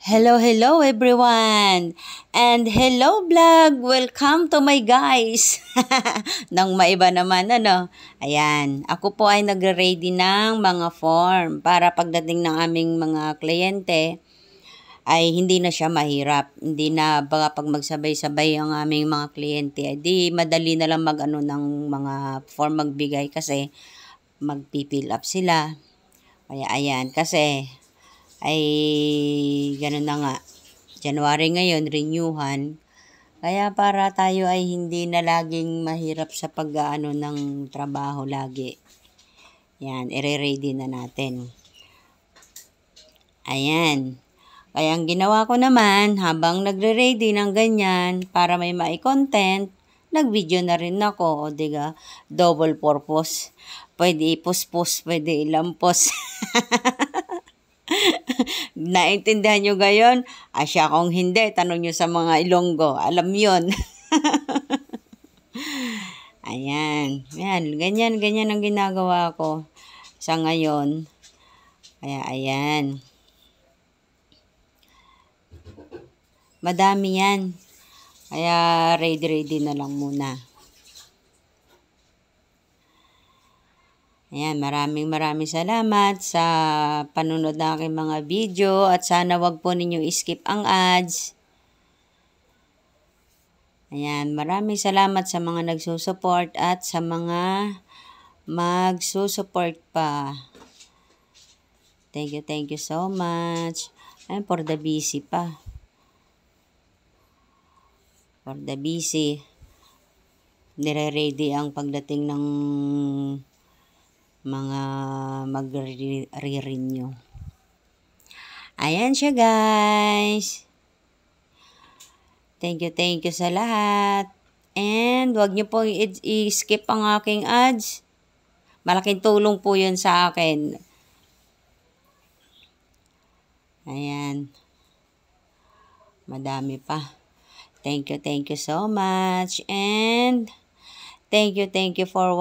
Hello everyone! And hello vlog! Welcome to my guys! Nang maiba naman, ano? Ayan, ako po ay nagre-ready ng mga form para pagdating ng aming mga kliyente ay hindi na siya mahirap. Hindi na baka pag magsabay-sabay ang aming mga kliyente, ay di madali na lang mag-ano ng mga form magbigay kasi magpipill up sila. Kaya ayan, kasi ay gano'n na nga. January ngayon, renewhan. Kaya para tayo ay hindi na laging mahirap sa pag-aano ng trabaho lagi. Yan, ire-ready na natin. Ayan. Kaya ang ginawa ko naman, habang nagre-ready ng ganyan, para may mai-content, nag-video na rin ako. O diga, double purpose. Pwede ipus-pus, pwede ilampos. Naintindihan nyo gayon? Asya kung hindi, tanong nyo sa mga Ilonggo. Alam yon. Ayan. Ayan. Ganyan ang ginagawa ko sa ngayon. Kaya, ayan. Madami yan. Kaya, ready na lang muna. Ayan, maraming salamat sa panunod ng aking mga video at sana wag po ninyo skip ang ads. Ayan, maraming salamat sa mga nagsusupport at sa mga magsusupport pa. Thank you so much. Ayan, for the busy pa. For the busy. Nire-ready ang pagdating ng mga magre-renew. Ayan siya guys. Thank you sa lahat. And wag niyo po i-skip ang aking ads. Malaking tulong po yun sa akin. Ayan. Madami pa. Thank you so much. And thank you for watching.